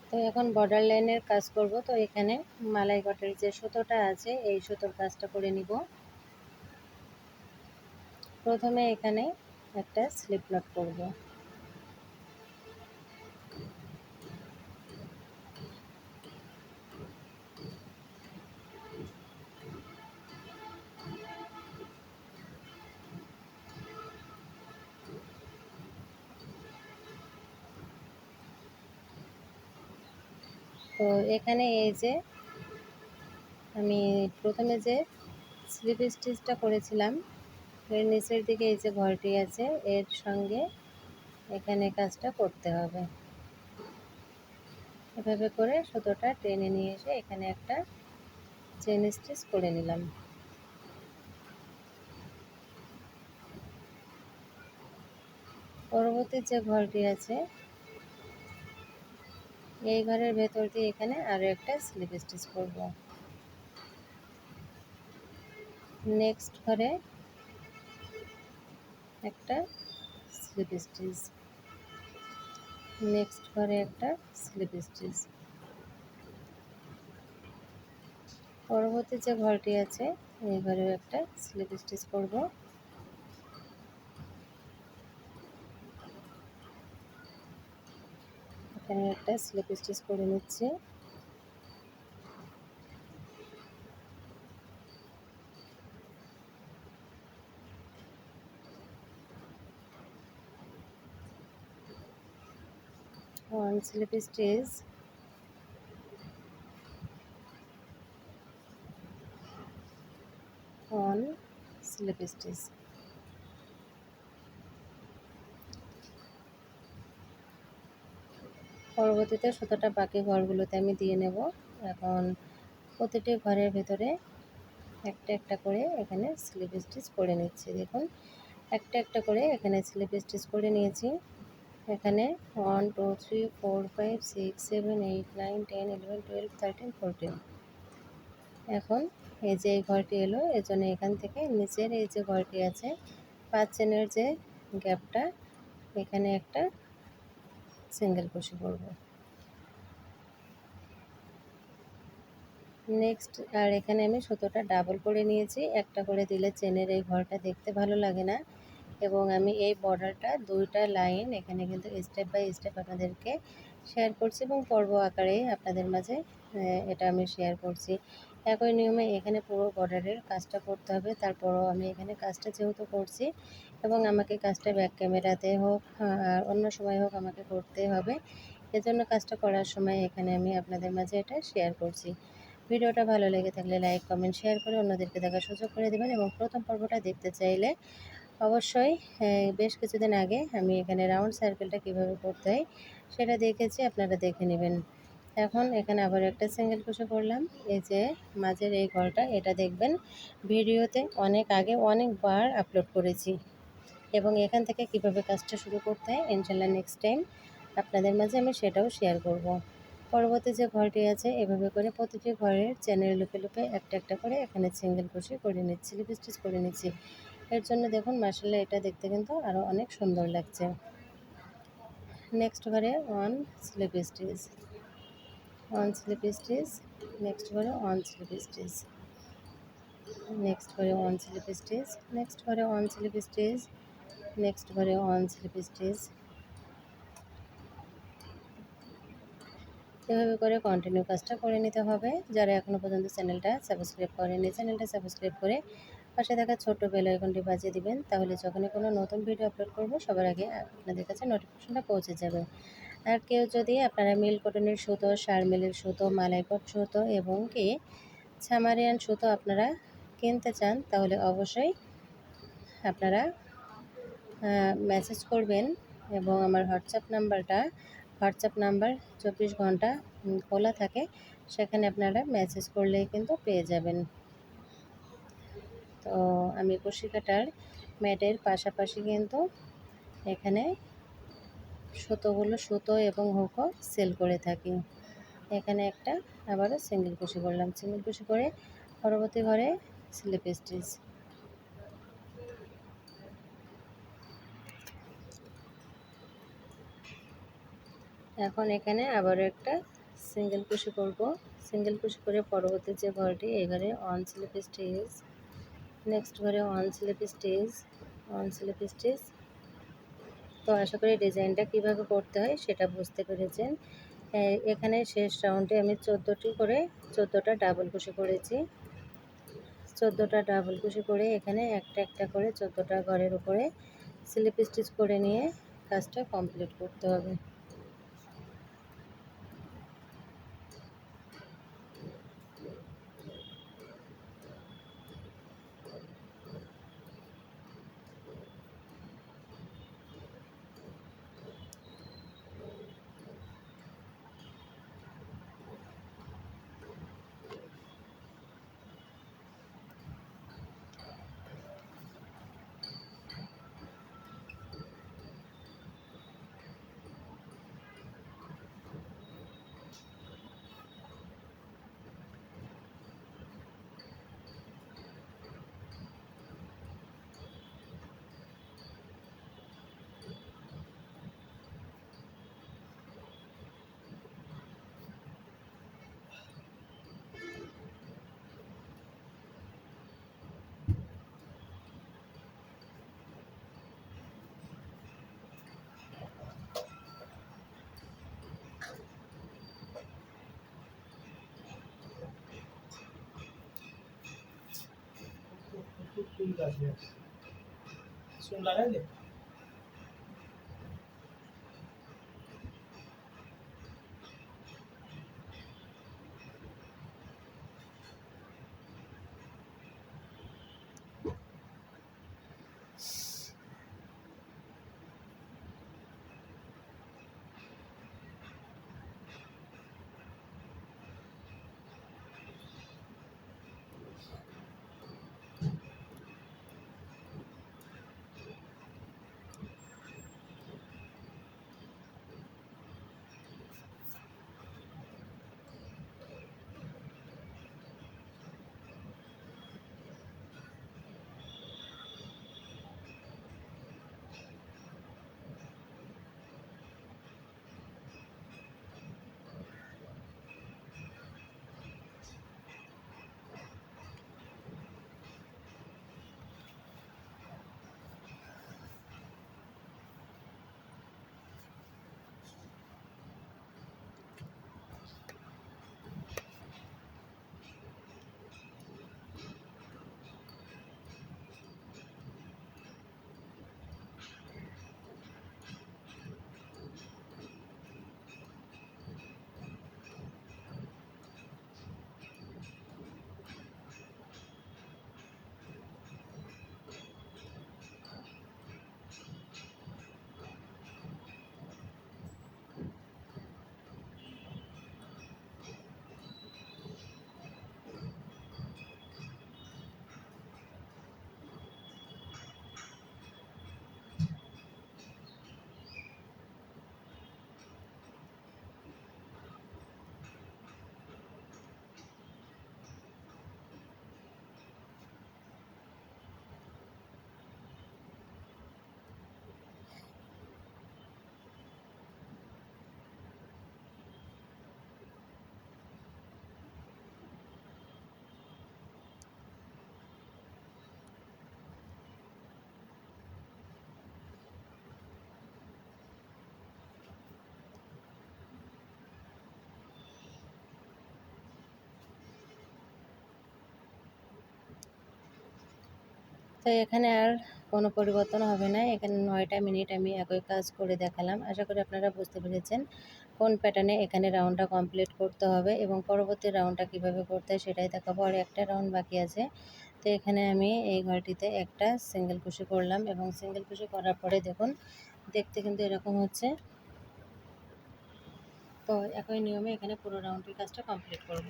তো এখন বর্ডার লাইনের কাজ করব। তো এখানে মালাই কটের যে সুতোটা আছে এই সুতোর কাজটা করে নিব। প্রথমে এখানে একটা স্লিপ নট করব। তো এখানে এই যে আমি প্রথমে যে স্লিপ স্টিচটা করেছিলাম এর নিচের দিকে এই যে ঘরটি আছে এর সঙ্গে এখানে কাজটা করতে হবে। এভাবে করে সুতোটা টেনে নিয়ে এসে এখানে একটা চেন স্টিচ করে নিলাম। পরবর্তী যে ঘরটি আছে এই ঘরের ভেতর দিয়ে এখানে আরও একটা স্লিপ স্টিচ করব। নেক্সট ঘরে একটা স্লিপ স্টিচ, নেক্সট ঘরে একটা স্লিপ স্টিচ। পরবর্তী যে ঘরটি আছে এই ঘরেও একটা স্লিপ স্টিচ করব। এখানে একটা স্লিপ স্টিচ করে নিচ্ছি। One slip stitch, one slip stitch. পরবর্তীতে সুতোটা বাকি ঘরগুলোতে আমি দিয়ে নেব। এখন প্রতিটি ঘরের ভেতরে একটা একটা করে এখানে স্লিপ স্টিচ করে নিচ্ছি। দেখুন একটা একটা করে এখানে স্লিপ স্টিচ করে নিয়েছি। এখানে 1 2 3 4 5 6 7 8 9 10 11 12 13 14। এখন এই যে এই ঘরটি এলো এজন্য এখান থেকে নিচের এই যে ঘরটি আছে 5 চেনের যে গ্যাপটা এখানে একটা সিঙ্গেল ক্রোশে করব। নেক্সট আর এখানে আমি সুতোটা ডাবল করে নিয়েছি। একটা করে দিলে চেনের এই ঘরটা দেখতে ভালো লাগে না, এবং আমি এই বর্ডারটা দুইটা লাইন এখানে কিন্তু স্টেপ বাই স্টেপ আপনাদেরকে শেয়ার করছি এবং পর্ব আকারে আপনাদের মাঝে এটা আমি শেয়ার করছি। একই নিয়মে এখানে পুরো বর্ডারের কাজটা করতে হবে। তারপরও আমি এখানে কাজটা যেহেতু করছি এবং আমাকে কাজটা ব্যাক ক্যামেরাতে হোক আর অন্য সময় হোক আমাকে করতে হবে, এজন্য কাজটা করার সময় এখানে আমি আপনাদের মাঝে এটা শেয়ার করছি। ভিডিওটা ভালো লেগে থাকলে লাইক কমেন্ট শেয়ার করে অন্যদেরকে দেখার সুযোগ করে দেবেন, এবং প্রথম পর্বটা দেখতে চাইলে অবশ্যই বেশ কিছুদিন আগে আমি এখানে রাউন্ড সার্কেলটা কীভাবে করতে হয় সেটা দেখেছি, আপনারা দেখে নেবেন। এখন এখানে আবার একটা সিঙ্গেল ক্রোশে করলাম। এই যে মাঝের এই ঘরটা এটা দেখবেন ভিডিওতে অনেক আগে অনেকবার আপলোড করেছি, এবং এখান থেকে কিভাবে কাজটা শুরু করতে হয় ইনশাল্লাহ নেক্সট টাইম আপনাদের মাঝে আমি সেটাও শেয়ার করব। পরবর্তী যে ঘরটি আছে এভাবে করে প্রতিটি ঘরের চেনের লুপে লুপে একটা একটা করে এখানে সিঙ্গেল ক্রোশে করে নিচ্ছি, স্লিপ স্টিচ করে নিচ্ছি। এর জন্য দেখুন মাশাআল্লাহ এটা দেখতে কিন্তু আরও অনেক সুন্দর লাগছে। নেক্সট ঘরে one slip stitch, one slip stitch, next ঘরে ওয়ান স্লিপ স্টিচ, নেক্সট ঘরে ওয়ান স্লিপ স্টিচ, নেক্সট ঘরে ওয়ান স্লিপ স্টিচ, নেক্সট ঘরে ওয়ান স্লিপ স্টিচ। এভাবে করে কন্টিনিউ কাজটা করে নিতে হবে। যারা এখনও পর্যন্ত চ্যানেলটা সাবস্ক্রাইব করেনি চ্যানেলটা সাবস্ক্রাইব করে পাশে থাকা ছোট্ট বেল আইকনটি বাজিয়ে দিবেন, তাহলে যখনই কোনো নতুন ভিডিও আপলোড করব সবার আগে আপনাদের কাছে নোটিফিকেশনটা পৌঁছে যাবে। আর কেউ যদি আপনারা মিল কটনের সুতো, শারমিলের সুতো, মালাইকট সুতো এবং কি ছামারিয়ান সুতো আপনারা কিনতে চান তাহলে অবশ্যই আপনারা মেসেজ করবেন, এবং আমার হোয়াটসঅ্যাপ নাম্বার 24 ঘন্টা খোলা থাকে, সেখানে আপনারা মেসেজ করলেই কিন্তু পেয়ে যাবেন। তো আমি কুশি কাটার ম্যাটের পাশাপাশি কিন্তু এখানে সুতো এবং হুকও সেল করে থাকি। এখানে একটা আবারও সিঙ্গেল কুশি করলাম, সিঙ্গেল কুশি করে পরবর্তী ঘরে স্লিপ স্টিচ। এখন এখানে আবারও একটা সিঙ্গেল কুশি করব। সিঙ্গেল কুশি করে পরবর্তী যে ঘরটি এই ঘরে অন স্লিপ স্টিচ, নেক্সট ঘরে one slip stitch, one slip stitch. তো আশা করি ডিজাইনটা কিভাবে করতে হয় সেটা বুঝতে পেরেছেন। এখানে শেষ রাউন্ডে আমি 14টা ডাবল কুশি করেছি। 14টা ডাবল কুশি করে এখানে একটা একটা করে 14টা ঘরের উপরে স্লিপ স্টিচ করে নিয়ে কাজটা কমপ্লিট করতে হবে। सुन लगा ले। তো এখানে আর কোনো পরিবর্তন হবে না। এখানে 9টা মিনিট আমি একই কাজ করে দেখালাম। আশা করি আপনারা বুঝতে পেরেছেন কোন প্যাটার্নে এখানে রাউন্ডটা কমপ্লিট করতে হবে এবং পরবর্তী রাউন্ডটা কিভাবে করতে হয় সেটাই দেখাবো। আর একটা রাউন্ড বাকি আছে। তো এখানে আমি এই ঘরটিতে একটা সিঙ্গেল কুশি করলাম এবং সিঙ্গেল কুশি করার পরে দেখুন দেখতে কিন্তু এরকম হচ্ছে। তো একই নিয়মে এখানে পুরো রাউন্ডের কাজটা কমপ্লিট করব।